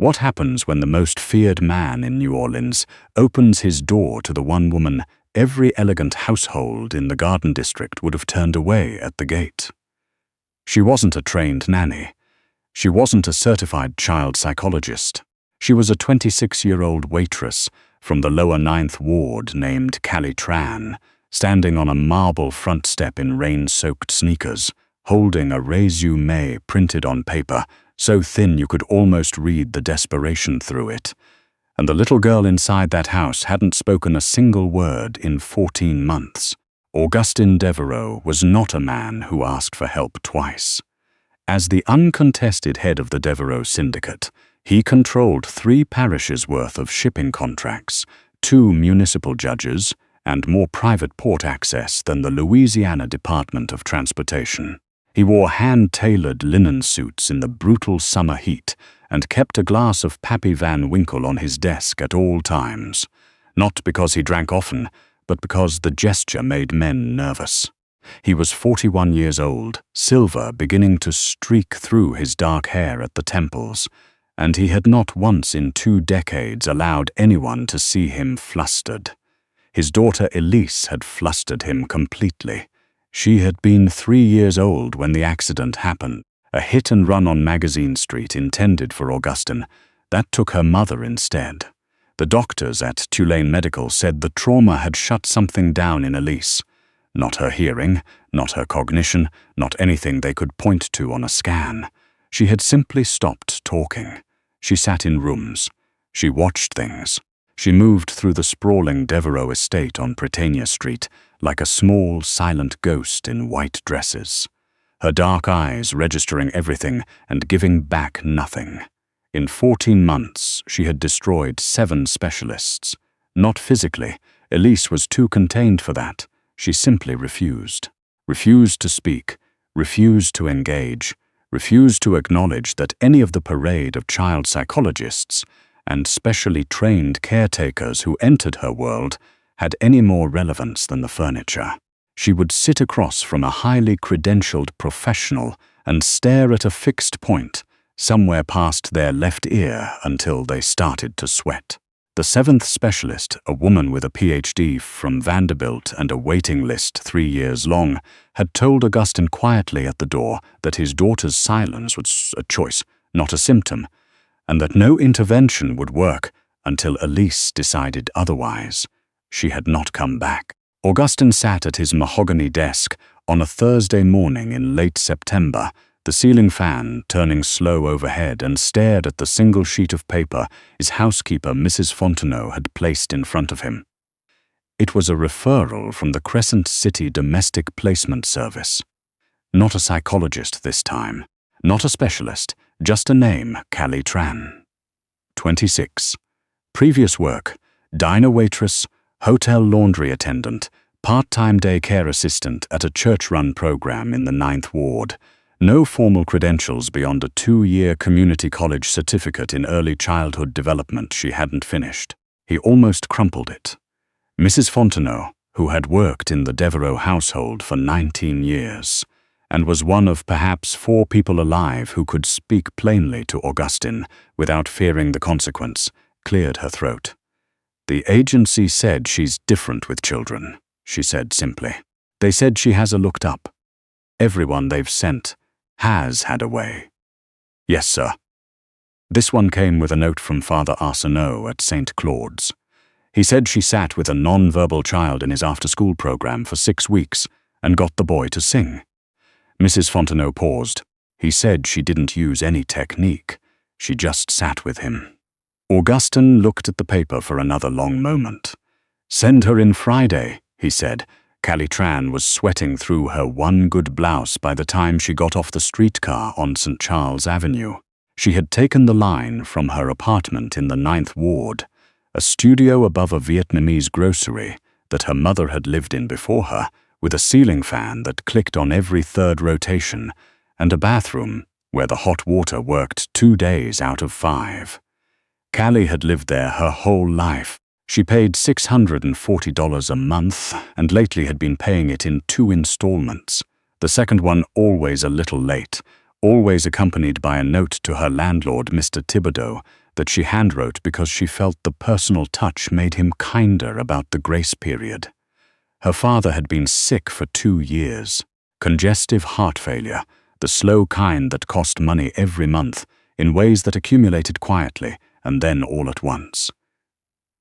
What happens when the most feared man in New Orleans opens his door to the one woman every elegant household in the Garden District would have turned away at the gate? She wasn't a trained nanny. She wasn't a certified child psychologist. She was a 26-year-old waitress from the lower Ninth Ward named Callie Tran, standing on a marble front step in rain-soaked sneakers, holding a resume printed on paper, so thin you could almost read the desperation through it. And the little girl inside that house hadn't spoken a single word in 14 months. Augustin Deveraux was not a man who asked for help twice. As the uncontested head of the Deveraux syndicate, he controlled 3 parishes' worth of shipping contracts, 2 municipal judges, and more private port access than the Louisiana Department of Transportation. He wore hand-tailored linen suits in the brutal summer heat and kept a glass of Pappy Van Winkle on his desk at all times, not because he drank often, but because the gesture made men nervous. He was 41 years old, silver beginning to streak through his dark hair at the temples, and he had not once in 2 decades allowed anyone to see him flustered. His daughter Elise had flustered him completely. She had been 3 years old when the accident happened, a hit-and-run on Magazine Street intended for Augustin. That took her mother instead. The doctors at Tulane Medical said the trauma had shut something down in Elise. Not her hearing, not her cognition, not anything they could point to on a scan. She had simply stopped talking. She sat in rooms. She watched things. She moved through the sprawling Deveraux estate on Prytania Street like a small, silent ghost in white dresses, her dark eyes registering everything and giving back nothing. In 14 months, she had destroyed 7 specialists. Not physically. Elise was too contained for that. She simply refused. Refused to speak, refused to engage, refused to acknowledge that any of the parade of child psychologists and specially trained caretakers who entered her world had any more relevance than the furniture. She would sit across from a highly credentialed professional and stare at a fixed point, somewhere past their left ear, until they started to sweat. The 7th specialist, a woman with a PhD from Vanderbilt and a waiting list 3 years long, had told Augustin quietly at the door that his daughter's silence was a choice, not a symptom, and that no intervention would work until Elise decided otherwise. She had not come back. Augustin sat at his mahogany desk on a Thursday morning in late September, the ceiling fan turning slow overhead, and stared at the single sheet of paper his housekeeper, Mrs. Fontenot, had placed in front of him. It was a referral from the Crescent City Domestic Placement Service. Not a psychologist this time. Not a specialist. Just a name, Callie Tran. 26. Previous work: diner waitress, hotel laundry attendant, part-time day care assistant at a church-run program in the Ninth Ward. No formal credentials beyond a 2-year community college certificate in early childhood development she hadn't finished. He almost crumpled it. Mrs. Fontenot, who had worked in the Deveraux household for 19 years, and was one of perhaps 4 people alive who could speak plainly to Augustin without fearing the consequence, cleared her throat. "The agency said she's different with children," she said simply. "They said she has a looked up. Everyone they've sent has had a way." "Yes, sir." This one came with a note from Father Arsenault at St. Claude's. He said she sat with a non-verbal child in his after-school program for 6 weeks and got the boy to sing. Mrs. Fontenot paused. He said she didn't use any technique. She just sat with him. Augustin looked at the paper for another long moment. "Send her in Friday," he said. Callie Tran was sweating through her one good blouse by the time she got off the streetcar on St. Charles Avenue. She had taken the line from her apartment in the Ninth Ward, a studio above a Vietnamese grocery that her mother had lived in before her, with a ceiling fan that clicked on every 3rd rotation, and a bathroom where the hot water worked 2 days out of 5. Callie had lived there her whole life. She paid $640 a month, and lately had been paying it in 2 installments, the second one always a little late, always accompanied by a note to her landlord, Mr. Thibodeau, that she handwrote because she felt the personal touch made him kinder about the grace period. Her father had been sick for 2 years. Congestive heart failure, the slow kind that cost money every month, in ways that accumulated quietly and then all at once.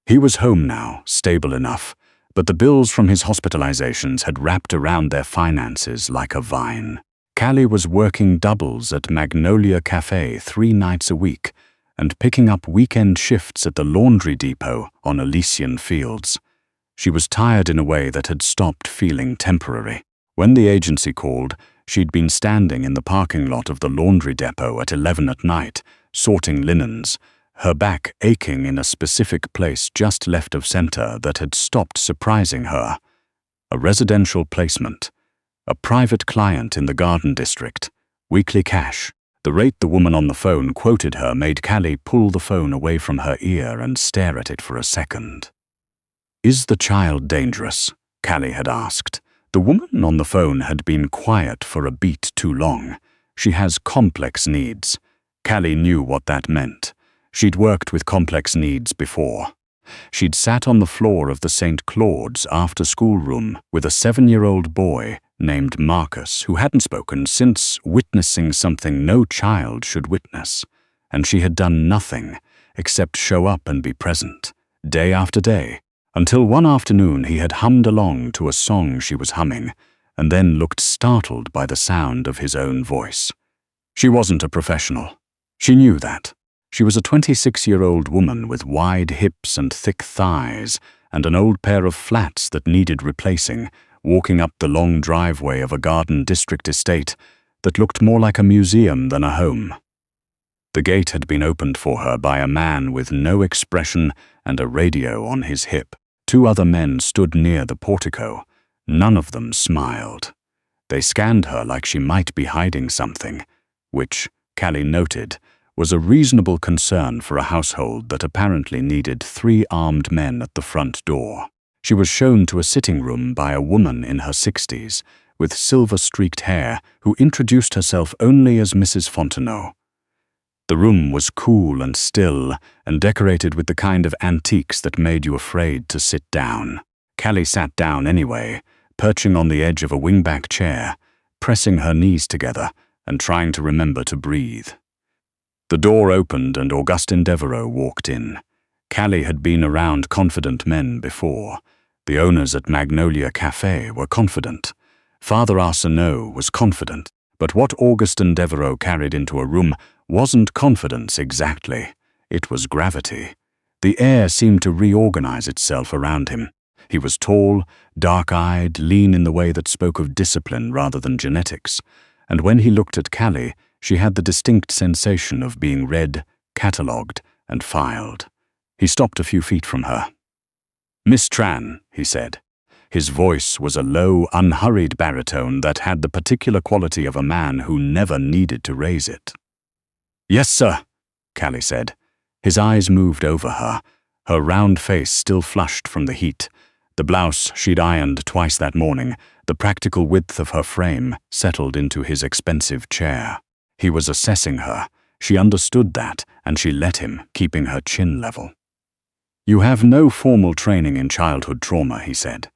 He was home now, stable enough, but the bills from his hospitalizations had wrapped around their finances like a vine. Callie was working doubles at Magnolia Cafe 3 nights a week and picking up weekend shifts at the laundry depot on Elysian Fields. She was tired in a way that had stopped feeling temporary. When the agency called, she'd been standing in the parking lot of the laundry depot at 11 at night, sorting linens, her back aching in a specific place just left of center that had stopped surprising her. A residential placement. A private client in the Garden District. Weekly cash. The rate the woman on the phone quoted her made Callie pull the phone away from her ear and stare at it for a second. "Is the child dangerous?" Callie had asked. The woman on the phone had been quiet for a beat too long. She has complex needs. Callie knew what that meant. She'd worked with complex needs before. She'd sat on the floor of the St. Claude's after-school room with a 7-year-old boy named Marcus who hadn't spoken since witnessing something no child should witness, and she had done nothing except show up and be present, day after day, until one afternoon he had hummed along to a song she was humming, and then looked startled by the sound of his own voice. She wasn't a professional. She knew that. She was a 26-year-old woman with wide hips and thick thighs and an old pair of flats that needed replacing, walking up the long driveway of a Garden District estate that looked more like a museum than a home. The gate had been opened for her by a man with no expression and a radio on his hip. 2 other men stood near the portico. None of them smiled. They scanned her like she might be hiding something, which, Callie noted, was a reasonable concern for a household that apparently needed 3 armed men at the front door. She was shown to a sitting room by a woman in her 60s, with silver-streaked hair, who introduced herself only as Mrs. Fontenot. The room was cool and still, and decorated with the kind of antiques that made you afraid to sit down. Callie sat down anyway, perching on the edge of a wingback chair, pressing her knees together and trying to remember to breathe. The door opened and Augustin Deveraux walked in. Callie had been around confident men before. The owners at Magnolia Cafe were confident. Father Arsenault was confident. But what Augustin Deveraux carried into a room wasn't confidence exactly. It was gravity. The air seemed to reorganize itself around him. He was tall, dark-eyed, lean in the way that spoke of discipline rather than genetics. And when he looked at Callie, she had the distinct sensation of being read, catalogued, and filed. He stopped a few feet from her. "Miss Tran," he said. His voice was a low, unhurried baritone that had the particular quality of a man who never needed to raise it. "Yes, sir," Callie said. His eyes moved over her, her round face still flushed from the heat. The blouse she'd ironed twice that morning, the practical width of her frame, settled into his expensive chair. He was assessing her. She understood that, and she let him, keeping her chin level. "You have no formal training in childhood trauma," he said.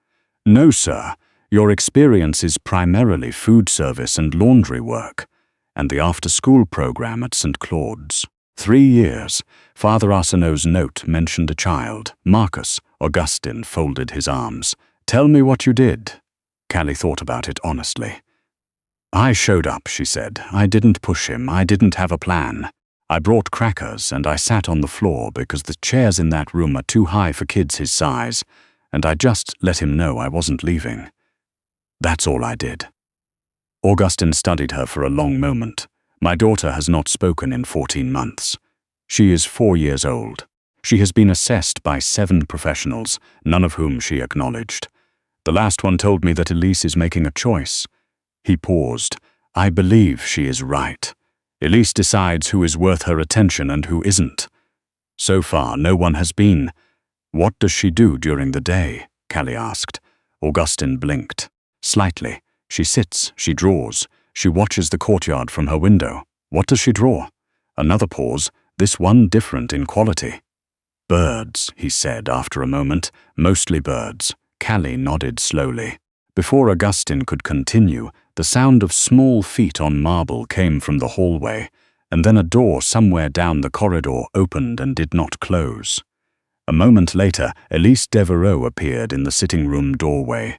"No, sir. Your experience is primarily food service and laundry work, and the after-school program at St. Claude's. 3 years. Father Arsenault's note mentioned a child, Marcus. Augustin folded his arms. "Tell me what you did." Callie thought about it honestly. "I showed up," she said. "I didn't push him. I didn't have a plan. I brought crackers and I sat on the floor because the chairs in that room are too high for kids his size, and I just let him know I wasn't leaving. That's all I did." Augustin studied her for a long moment. "My daughter has not spoken in 14 months. She is 4 years old. She has been assessed by 7 professionals, none of whom she acknowledged. The last one told me that Elise is making a choice." He paused. "I believe she is right. Elise decides who is worth her attention and who isn't. So far, no one has been." "What does she do during the day?" Callie asked. Augustin blinked. "Slightly. She sits, she draws. She watches the courtyard from her window. What does she draw? Another pause, this one different in quality. Birds, he said after a moment, mostly birds. Callie nodded slowly. Before Augustin could continue, the sound of small feet on marble came from the hallway, and then a door somewhere down the corridor opened and did not close. A moment later, Elise Deveraux appeared in the sitting room doorway.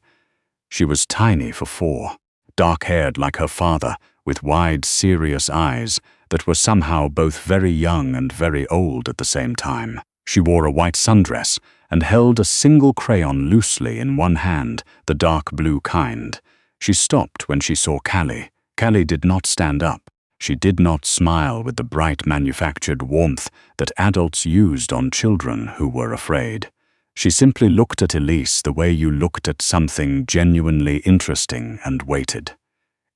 She was tiny for 4, dark-haired like her father, with wide, serious eyes that were somehow both very young and very old at the same time. She wore a white sundress and held a single crayon loosely in one hand, the dark blue kind. She stopped when she saw Callie. Callie did not stand up. She did not smile with the bright manufactured warmth that adults used on children who were afraid. She simply looked at Elise the way you looked at something genuinely interesting and waited.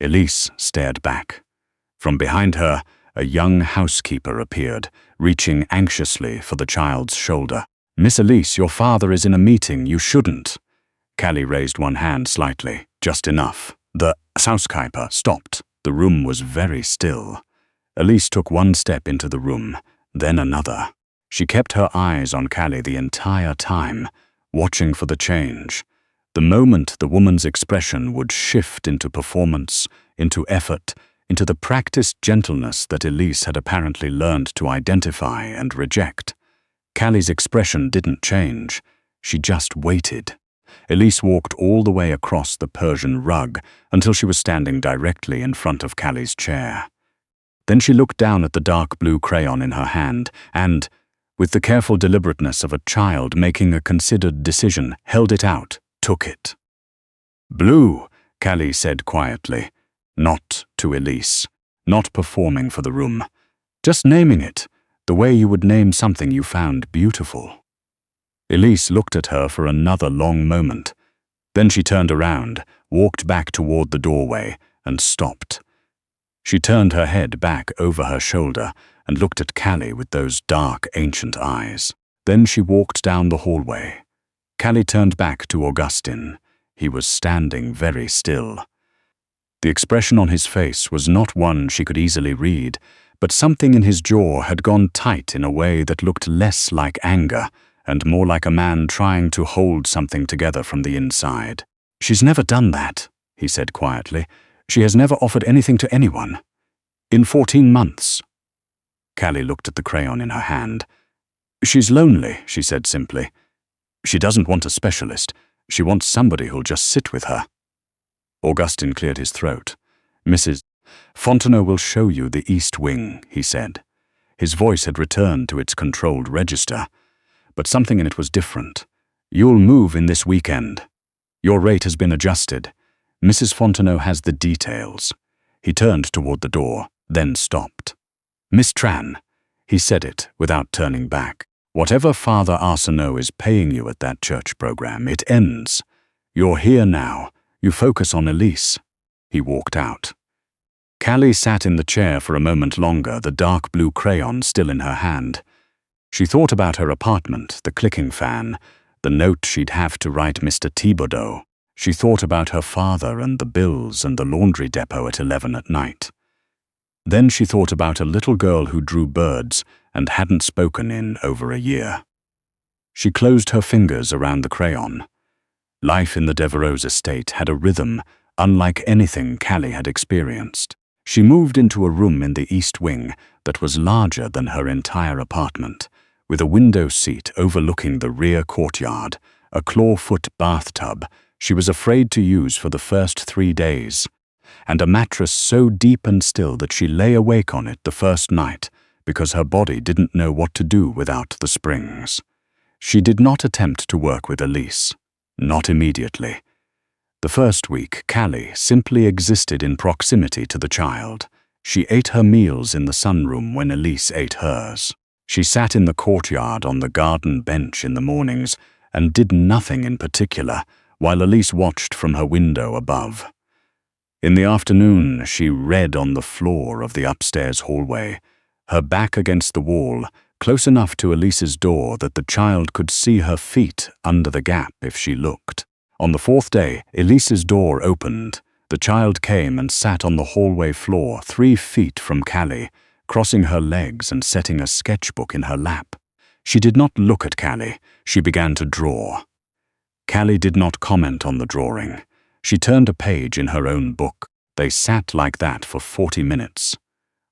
Elise stared back. From behind her, a young housekeeper appeared, reaching anxiously for the child's shoulder. "Miss Elise, your father is in a meeting. You shouldn't." Callie raised one hand slightly, just enough. The housekeeper stopped. The room was very still. Elise took one step into the room, then another. She kept her eyes on Callie the entire time, watching for the change. The moment the woman's expression would shift into performance, into effort, into the practiced gentleness that Elise had apparently learned to identify and reject. Callie's expression didn't change. She just waited. Elise walked all the way across the Persian rug until she was standing directly in front of Callie's chair. Then she looked down at the dark blue crayon in her hand and, with the careful deliberateness of a child making a considered decision, held it out, took it. "Blue," Callie said quietly, not to Elise, not performing for the room, just naming it, the way you would name something you found beautiful. Elise looked at her for another long moment. Then she turned around, walked back toward the doorway, and stopped. She turned her head back over her shoulder and looked at Callie with those dark, ancient eyes. Then she walked down the hallway. Callie turned back to Augustin. He was standing very still. The expression on his face was not one she could easily read, but something in his jaw had gone tight in a way that looked less like anger and more like a man trying to hold something together from the inside. "She's never done that," he said quietly. "She has never offered anything to anyone. In 14 months. Callie looked at the crayon in her hand. "She's lonely," she said simply. "She doesn't want a specialist. She wants somebody who'll just sit with her." Augustin cleared his throat. "Mrs. Fontenot will show you the East Wing," he said. His voice had returned to its controlled register, but something in it was different. "You'll move in this weekend. Your rate has been adjusted. Mrs. Fontenot has the details." He turned toward the door, then stopped. "Miss Tran," he said it without turning back. "Whatever Father Arsenault is paying you at that church program, it ends. You're here now. You focus on Elise." He walked out. Callie sat in the chair for a moment longer, the dark blue crayon still in her hand. She thought about her apartment, the clicking fan, the note she'd have to write Mr. Thibodeau. She thought about her father and the bills and the laundry depot at 11 at night. Then she thought about a little girl who drew birds and hadn't spoken in over a year. She closed her fingers around the crayon. Life in the Deveraux estate had a rhythm unlike anything Callie had experienced. She moved into a room in the East Wing that was larger than her entire apartment, with a window seat overlooking the rear courtyard, a clawfoot bathtub she was afraid to use for the first 3 days, and a mattress so deep and still that she lay awake on it the first night because her body didn't know what to do without the springs. She did not attempt to work with Elise. Not immediately. The first week, Callie simply existed in proximity to the child. She ate her meals in the sunroom when Elise ate hers. She sat in the courtyard on the garden bench in the mornings and did nothing in particular, while Elise watched from her window above. In the afternoon, she read on the floor of the upstairs hallway, her back against the wall, close enough to Elise's door that the child could see her feet under the gap if she looked. On the 4th day, Elise's door opened. The child came and sat on the hallway floor 3 feet from Callie, crossing her legs and setting a sketchbook in her lap. She did not look at Callie. She began to draw. Callie did not comment on the drawing. She turned a page in her own book. They sat like that for 40 minutes.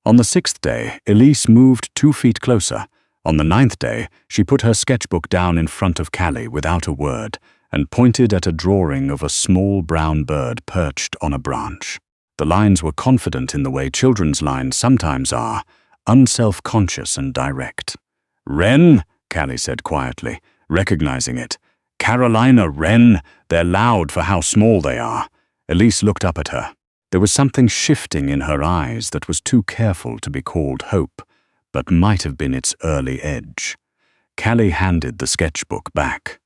On the 6th day, Elise moved 2 feet closer. On the 9th day, she put her sketchbook down in front of Callie without a word and pointed at a drawing of a small brown bird perched on a branch. The lines were confident in the way children's lines sometimes are, unself-conscious and direct. "Wren," Callie said quietly, recognizing it. "Carolina wren, they're loud for how small they are." Elise looked up at her. There was something shifting in her eyes that was too careful to be called hope, but might have been its early edge. Callie handed the sketchbook back.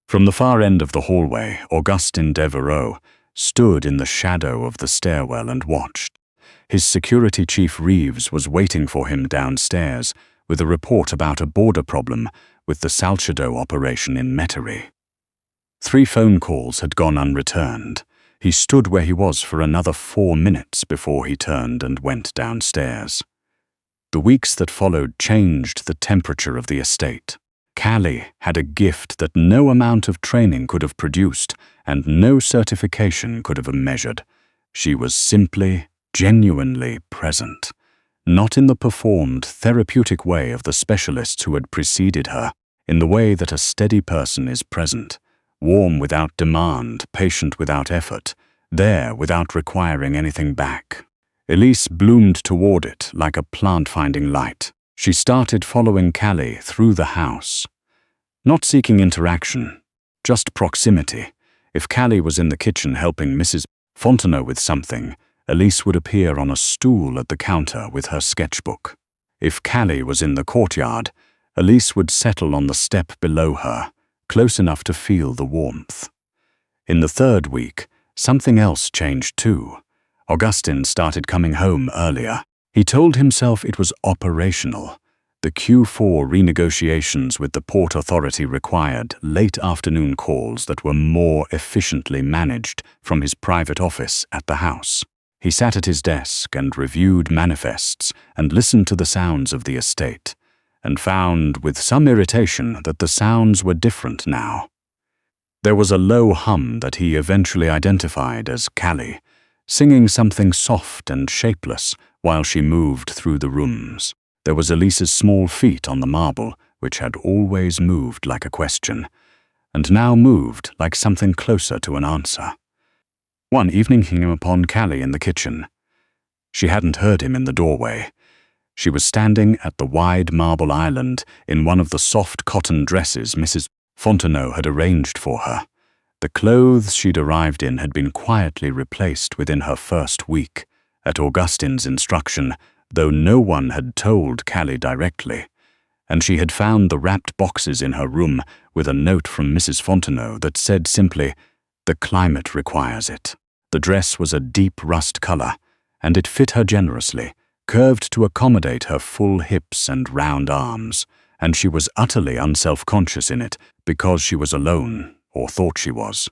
From the far end of the hallway, Augustin Deveraux stood in the shadow of the stairwell and watched. His security chief Reeves was waiting for him downstairs with a report about a border problem with the Salcedo operation in Metairie. 3 phone calls had gone unreturned. He stood where he was for another 4 minutes before he turned and went downstairs. The weeks that followed changed the temperature of the estate. Callie had a gift that no amount of training could have produced and no certification could have measured. She was simply, genuinely present. Not in the performed, therapeutic way of the specialists who had preceded her, in the way that a steady person is present, warm without demand, patient without effort, there without requiring anything back. Elise bloomed toward it like a plant finding light. She started following Callie through the house. Not seeking interaction, just proximity. If Callie was in the kitchen helping Mrs. Fontenot with something, Elise would appear on a stool at the counter with her sketchbook. If Callie was in the courtyard, Elise would settle on the step below her, close enough to feel the warmth. In the 3rd week, something else changed too. Augustin started coming home earlier. He told himself it was operational. The Q4 renegotiations with the Port Authority required late afternoon calls that were more efficiently managed from his private office at the house. He sat at his desk and reviewed manifests and listened to the sounds of the estate, and found with some irritation that the sounds were different now. There was a low hum that he eventually identified as Callie, singing something soft and shapeless while she moved through the rooms. There was Elise's small feet on the marble, which had always moved like a question, and now moved like something closer to an answer. One evening he came upon Callie in the kitchen. She hadn't heard him in the doorway. She was standing at the wide marble island in one of the soft cotton dresses Mrs. Fontenot had arranged for her. The clothes she'd arrived in had been quietly replaced within her first week, at Augustin's instruction, though no one had told Callie directly, and she had found the wrapped boxes in her room with a note from Mrs. Fontenot that said simply, "The climate requires it." The dress was a deep rust color, and it fit her generously, curved to accommodate her full hips and round arms, and she was utterly unself-conscious in it because she was alone, or thought she was.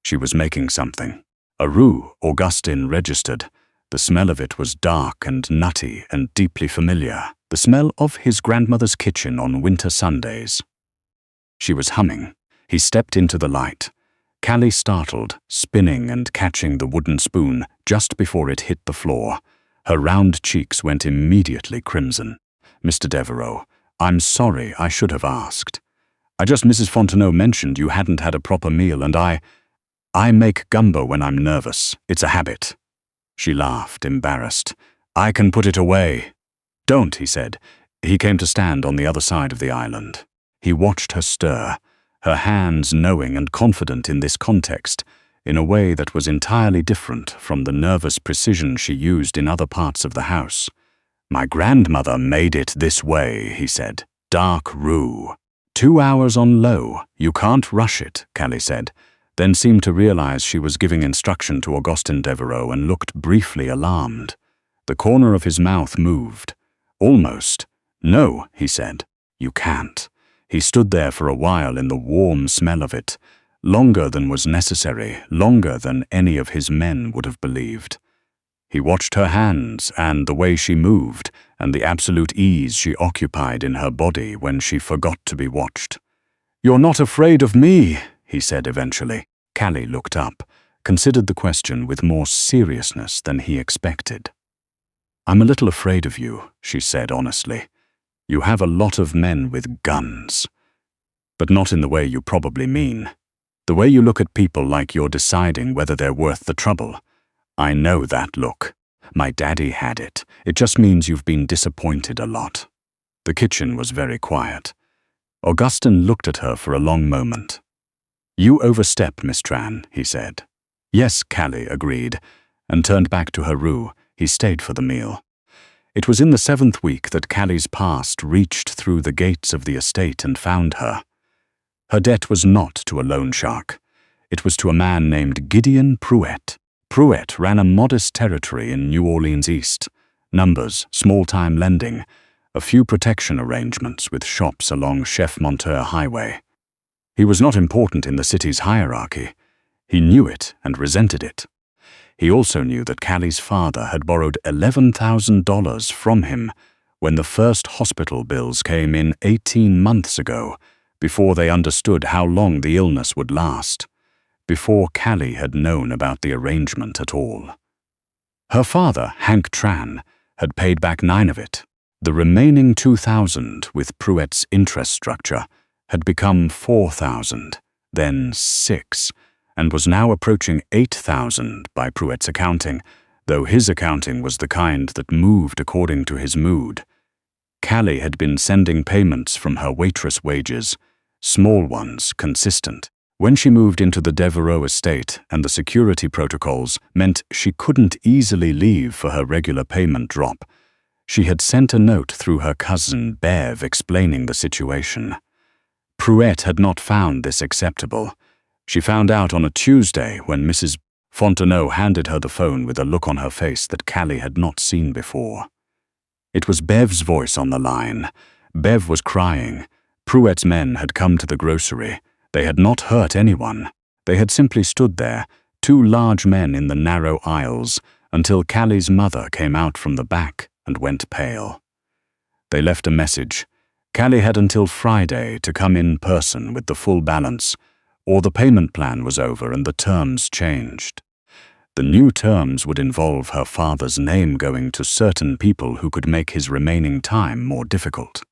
She was making something. A roux, Augustin registered. The smell of it was dark and nutty and deeply familiar, the smell of his grandmother's kitchen on winter Sundays. She was humming. He stepped into the light. Callie startled, spinning and catching the wooden spoon just before it hit the floor. Her round cheeks went immediately crimson. "Mr. Deveraux, I'm sorry, I should have asked. Mrs. Fontenot mentioned you hadn't had a proper meal and I make gumbo when I'm nervous. It's a habit." She laughed, embarrassed. "I can put it away." "Don't," he said. He came to stand on the other side of the island. He watched her stir, her hands knowing and confident in this context, in a way that was entirely different from the nervous precision she used in other parts of the house. "My grandmother made it this way," he said. "Dark roux. 2 hours on low. You can't rush it," Callie said, then seemed to realize she was giving instruction to Augustin Deveraux and looked briefly alarmed. The corner of his mouth moved. "Almost. No," he said. "You can't." He stood there for a while in the warm smell of it, longer than was necessary, longer than any of his men would have believed. He watched her hands and the way she moved and the absolute ease she occupied in her body when she forgot to be watched. "You're not afraid of me," he said eventually. Callie looked up, considered the question with more seriousness than he expected. "I'm a little afraid of you," she said honestly. "You have a lot of men with guns. But not in the way you probably mean. The way you look at people like you're deciding whether they're worth the trouble. I know that look. My daddy had it. It just means you've been disappointed a lot." The kitchen was very quiet. Augustin looked at her for a long moment. "You overstep, Miss Tran," he said. "Yes," Callie agreed, and turned back to her roux. He stayed for the meal. It was in the 7th week that Callie's past reached through the gates of the estate and found her. Her debt was not to a loan shark. It was to a man named Gideon Pruett. Pruett ran a modest territory in New Orleans East. Numbers, small-time lending, a few protection arrangements with shops along Chef Monteur Highway. He was not important in the city's hierarchy. He knew it and resented it. He also knew that Callie's father had borrowed $11,000 from him when the first hospital bills came in 18 months ago, before they understood how long the illness would last, before Callie had known about the arrangement at all. Her father, Hank Tran, had paid back 9 of it. The remaining 2,000 with Pruett's interest structure had become 4,000, then 6, and was now approaching 8,000 by Pruett's accounting, though his accounting was the kind that moved according to his mood. Callie had been sending payments from her waitress wages, small ones, consistent. When she moved into the Deveraux estate and the security protocols meant she couldn't easily leave for her regular payment drop, she had sent a note through her cousin Bev explaining the situation. Pruett had not found this acceptable. She found out on a Tuesday when Mrs. Fontenot handed her the phone with a look on her face that Callie had not seen before. It was Bev's voice on the line. Bev was crying. Pruett's men had come to the grocery. They had not hurt anyone. They had simply stood there, 2 large men in the narrow aisles, until Callie's mother came out from the back and went pale. They left a message. Callie had until Friday to come in person with the full balance, or the payment plan was over and the terms changed. The new terms would involve her father's name going to certain people who could make his remaining time more difficult.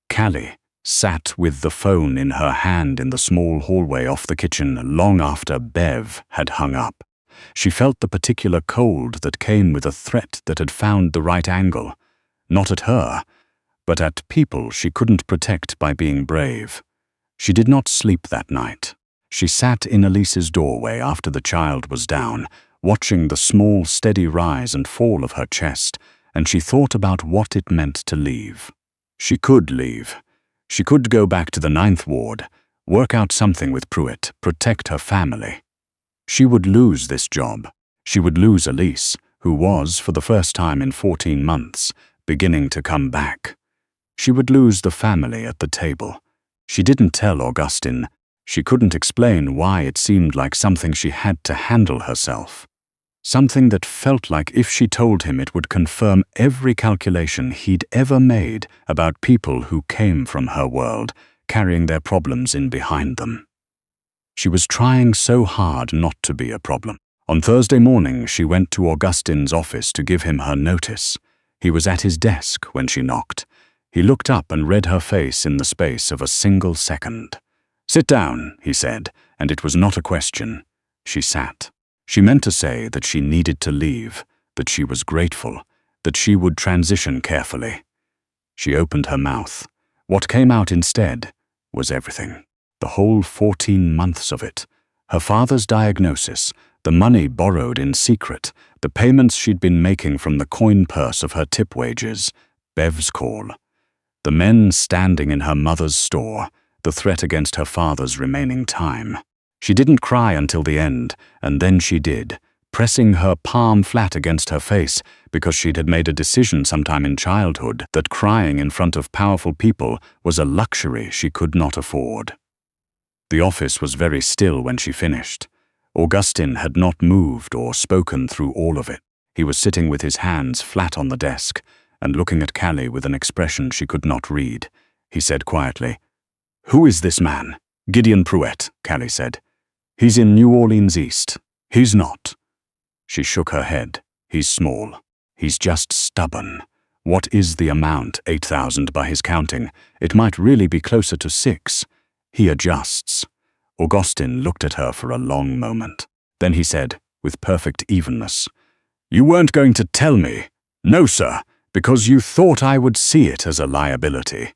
Callie sat with the phone in her hand in the small hallway off the kitchen long after Bev had hung up. She felt the particular cold that came with a threat that had found the right angle, not at her, but at people she couldn't protect by being brave. She did not sleep that night. She sat in Elise's doorway after the child was down, watching the small, steady rise and fall of her chest, and she thought about what it meant to leave. She could leave. She could go back to the 9th ward, work out something with Pruett, protect her family. She would lose this job. She would lose Elise, who was, for the first time in 14 months, beginning to come back. She would lose the family at the table. She didn't tell Augustin. She couldn't explain why it seemed like something she had to handle herself. Something that felt like if she told him it would confirm every calculation he'd ever made about people who came from her world, carrying their problems in behind them. She was trying so hard not to be a problem. On Thursday morning, she went to Augustin's office to give him her notice. He was at his desk when she knocked. He looked up and read her face in the space of a single second. "Sit down," he said, and it was not a question. She sat. She meant to say that she needed to leave, that she was grateful, that she would transition carefully. She opened her mouth. What came out instead was everything. The whole 14 months of it. Her father's diagnosis, the money borrowed in secret, the payments she'd been making from the coin purse of her tip wages, Bev's call. The men standing in her mother's store, the threat against her father's remaining time. She didn't cry until the end, and then she did, pressing her palm flat against her face because she'd had made a decision sometime in childhood that crying in front of powerful people was a luxury she could not afford. The office was very still when she finished. Augustin had not moved or spoken through all of it. He was sitting with his hands flat on the desk and looking at Callie with an expression she could not read. He said quietly, "Who is this man?" "Gideon Pruett," Callie said. "He's in New Orleans East." "He's not." She shook her head. "He's small. He's just stubborn. What is the amount? 8,000 by his counting. It might really be closer to 6. He adjusts." Augustin looked at her for a long moment. Then he said, with perfect evenness, "You weren't going to tell me." "No, sir, because you thought I would see it as a liability."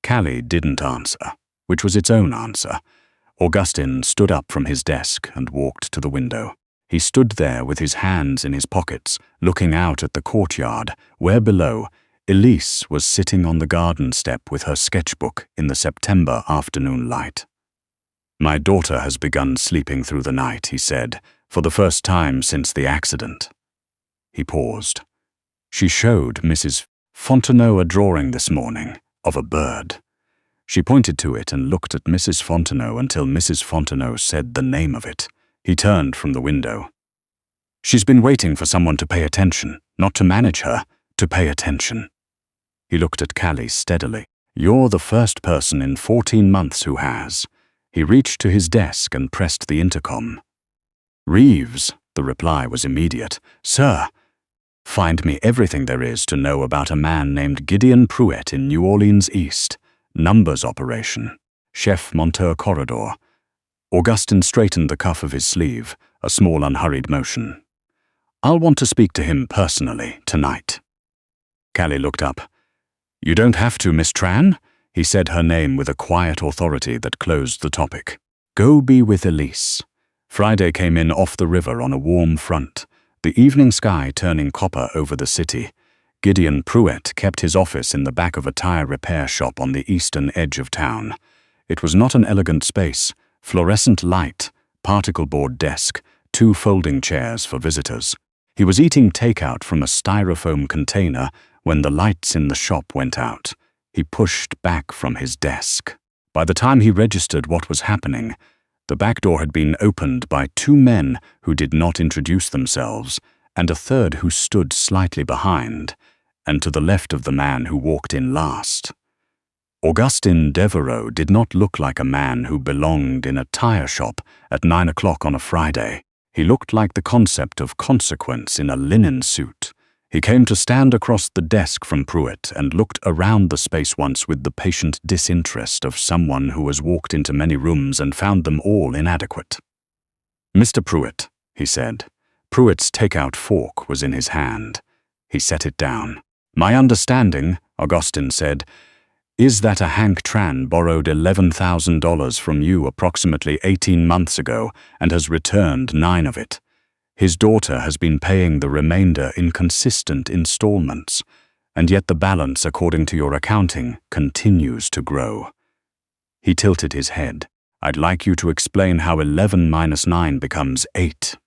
Callie didn't answer, which was its own answer. Augustin stood up from his desk and walked to the window. He stood there with his hands in his pockets, looking out at the courtyard, where below, Elise was sitting on the garden step with her sketchbook in the September afternoon light. "My daughter has begun sleeping through the night," he said, "for the first time since the accident." He paused. "She showed Mrs. Fontenot a drawing this morning of a bird." She pointed to it and looked at Mrs. Fontenot until Mrs. Fontenot said the name of it. He turned from the window. "She's been waiting for someone to pay attention, not to manage her, to pay attention." He looked at Callie steadily. "You're the first person in 14 months who has." He reached to his desk and pressed the intercom. "Reeves," the reply was immediate. "Sir, find me everything there is to know about a man named Gideon Pruett in New Orleans East. Numbers operation. Chef Monteur corridor." Augustin straightened the cuff of his sleeve, a small unhurried motion. "I'll want to speak to him personally tonight." Callie looked up. "You don't have to, Miss Tran," he said her name with a quiet authority that closed the topic. "Go be with Elise." Friday came in off the river on a warm front, the evening sky turning copper over the city. Gideon Pruett kept his office in the back of a tire repair shop on the eastern edge of town. It was not an elegant space. Fluorescent light, particle board desk, 2 folding chairs for visitors. He was eating takeout from a styrofoam container when the lights in the shop went out. He pushed back from his desk. By the time he registered what was happening, the back door had been opened by 2 men who did not introduce themselves, and a third who stood slightly behind, and to the left of the man who walked in last. Augustin Deveraux did not look like a man who belonged in a tire shop at 9 o'clock on a Friday. He looked like the concept of consequence in a linen suit. He came to stand across the desk from Pruett and looked around the space once with the patient disinterest of someone who has walked into many rooms and found them all inadequate. "Mr. Pruett," he said. Pruett's takeout fork was in his hand. He set it down. "My understanding," Augustin said, "is that a Hank Tran borrowed $11,000 from you approximately 18 months ago and has returned 9 of it. His daughter has been paying the remainder in consistent installments, and yet the balance, according to your accounting, continues to grow." He tilted his head. "I'd like you to explain how 11 minus 9 becomes 8.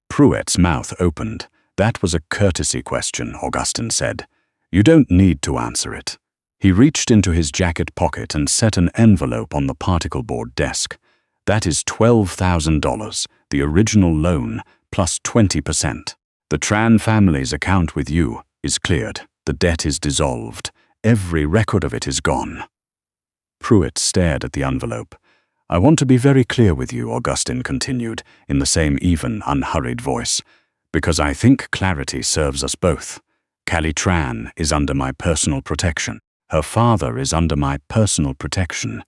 Pruett's mouth opened. "That was a courtesy question," Augustin said. "You don't need to answer it." He reached into his jacket pocket and set an envelope on the particle board desk. "That is $12,000, the original loan, plus 20%. The Tran family's account with you is cleared. The debt is dissolved. Every record of it is gone." Pruett stared at the envelope. "I want to be very clear with you," Augustin continued, in the same even, unhurried voice, "because I think clarity serves us both. Callie Tran is under my personal protection. Her father is under my personal protection.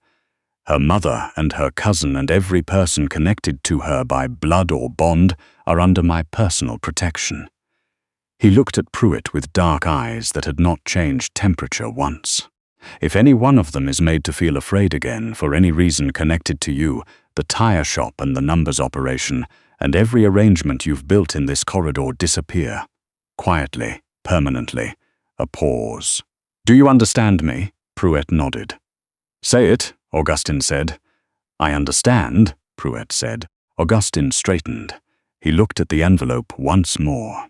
Her mother and her cousin and every person connected to her by blood or bond are under my personal protection." He looked at Pruett with dark eyes that had not changed temperature once. "If any one of them is made to feel afraid again for any reason connected to you, the tire shop and the numbers operation, and every arrangement you've built in this corridor disappear. Quietly, permanently." A pause. "Do you understand me?" Pruett nodded. "Say it," Augustin said. "I understand," Pruett said. Augustin straightened. He looked at the envelope once more.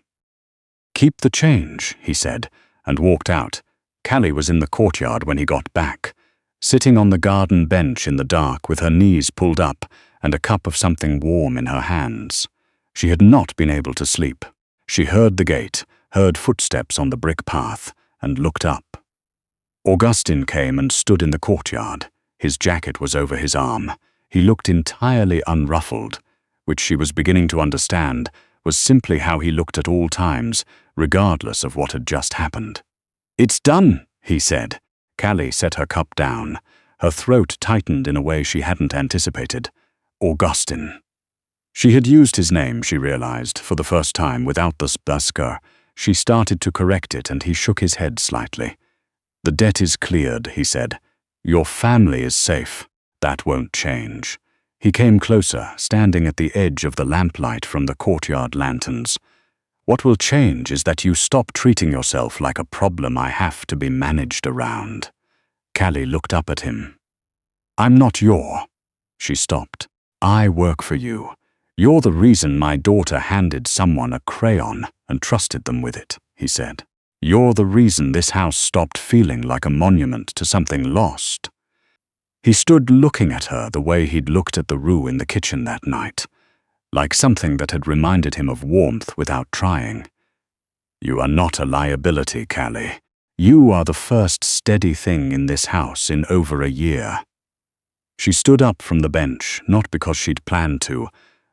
"Keep the change," he said, and walked out. Callie was in the courtyard when he got back. sitting on the garden bench in the dark with her knees pulled up and a cup of something warm in her hands. She had not been able to sleep. She heard the gate, heard footsteps on the brick path, and looked up. Augustin came and stood in the courtyard. His jacket was over his arm. He looked entirely unruffled, which she was beginning to understand was simply how he looked at all times, regardless of what had just happened. "It's done," he said. Callie set her cup down. Her throat tightened in a way she hadn't anticipated. Augustin. She had used his name, she realized, for the first time without the spusker. She started to correct it, and he shook his head slightly. "The debt is cleared," he said. "Your family is safe. That won't change." He came closer, standing at the edge of the lamplight from the courtyard lanterns. "What will change is that you stop treating yourself like a problem I have to be managed around." Callie looked up at him. "I'm not your—" She stopped. "I work for you. You're the reason my daughter handed someone a crayon and trusted them with it," he said. "You're the reason this house stopped feeling like a monument to something lost." He stood looking at her the way he'd looked at the roux in the kitchen that night, like something that had reminded him of warmth without trying. "You are not a liability, Callie. You are the first steady thing in this house in over a year." She stood up from the bench, not because she'd planned to,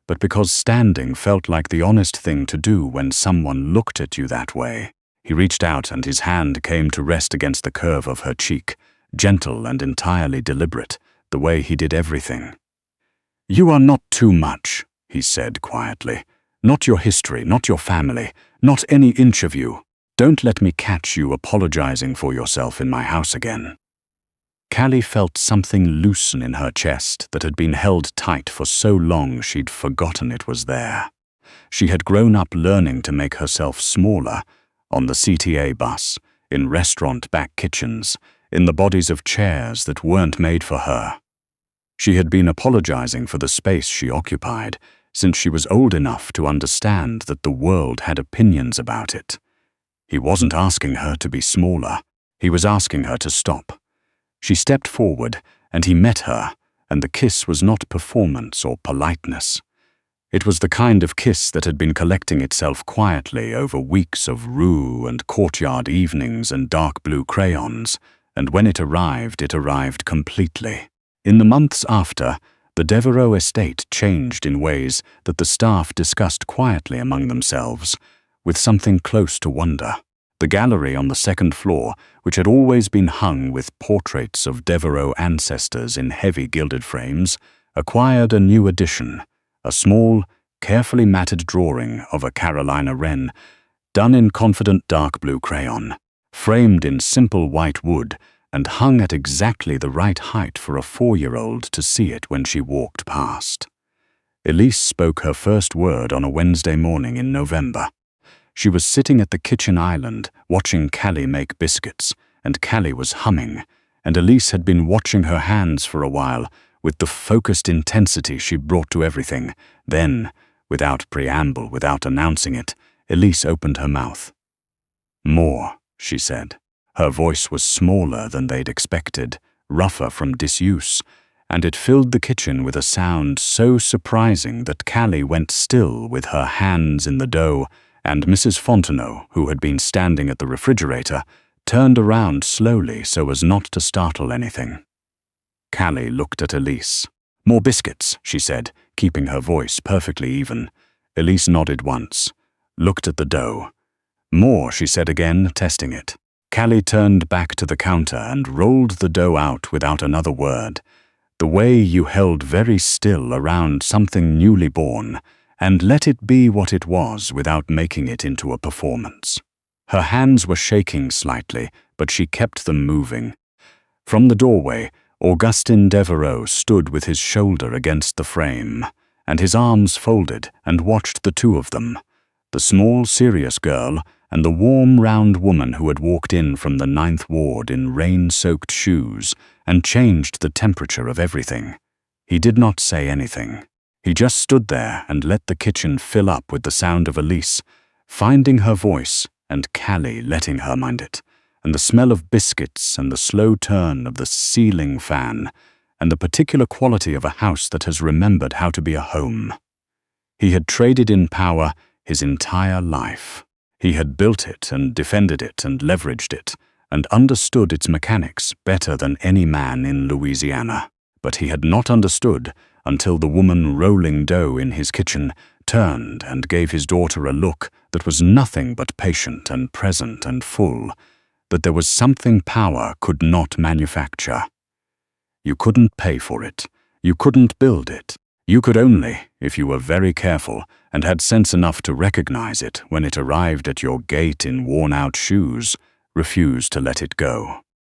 but because standing felt like the honest thing to do when someone looked at you that way. He reached out and his hand came to rest against the curve of her cheek, gentle and entirely deliberate, the way he did everything. "You are not too much," he said quietly. "Not your history, not your family, not any inch of you. Don't let me catch you apologizing for yourself in my house again." Callie felt something loosen in her chest that had been held tight for so long she'd forgotten it was there. She had grown up learning to make herself smaller, on the CTA bus, in restaurant back kitchens, in the bodies of chairs that weren't made for her. She had been apologizing for the space she occupied since she was old enough to understand that the world had opinions about it. He wasn't asking her to be smaller. He was asking her to stop. She stepped forward, and he met her, and the kiss was not performance or politeness. It was the kind of kiss that had been collecting itself quietly over weeks of roux and courtyard evenings and dark blue crayons, and when it arrived completely. In the months after, the Deveraux estate changed in ways that the staff discussed quietly among themselves, with something close to wonder. The gallery on the second floor, which had always been hung with portraits of Deveraux ancestors in heavy gilded frames, acquired a new addition, a small, carefully matted drawing of a Carolina wren, done in confident dark blue crayon, framed in simple white wood, and hung at exactly the right height for a 4-year-old to see it when she walked past. Elise spoke her first word on a Wednesday morning in November. She was sitting at the kitchen island, watching Callie make biscuits, and Callie was humming, and Elise had been watching her hands for a while, with the focused intensity she brought to everything. Then, without preamble, without announcing it, Elise opened her mouth. "More," she said. Her voice was smaller than they'd expected, rougher from disuse, and it filled the kitchen with a sound so surprising that Callie went still with her hands in the dough, and Mrs. Fontenot, who had been standing at the refrigerator, turned around slowly so as not to startle anything. Callie looked at Elise. "More biscuits," she said, keeping her voice perfectly even. Elise nodded once, looked at the dough. "More," she said again, testing it. Callie turned back to the counter and rolled the dough out without another word, the way you held very still around something newly born, and let it be what it was without making it into a performance. Her hands were shaking slightly, but she kept them moving. From the doorway, Augustin Deveraux stood with his shoulder against the frame, and his arms folded, and watched the two of them, the small, serious girl and the warm, round woman who had walked in from the 9th Ward in rain-soaked shoes and changed the temperature of everything. He did not say anything. He just stood there and let the kitchen fill up with the sound of Elise, finding her voice, and Callie letting her mind it, and the smell of biscuits, and the slow turn of the ceiling fan, and the particular quality of a house that has remembered how to be a home. He had traded in power his entire life. He had built it and defended it and leveraged it, and understood its mechanics better than any man in Louisiana. But he had not understood until the woman rolling dough in his kitchen turned and gave his daughter a look that was nothing but patient and present and full, that there was something power could not manufacture. You couldn't pay for it. You couldn't build it. You could only, if you were very careful and had sense enough to recognize it when it arrived at your gate in worn-out shoes, refuse to let it go.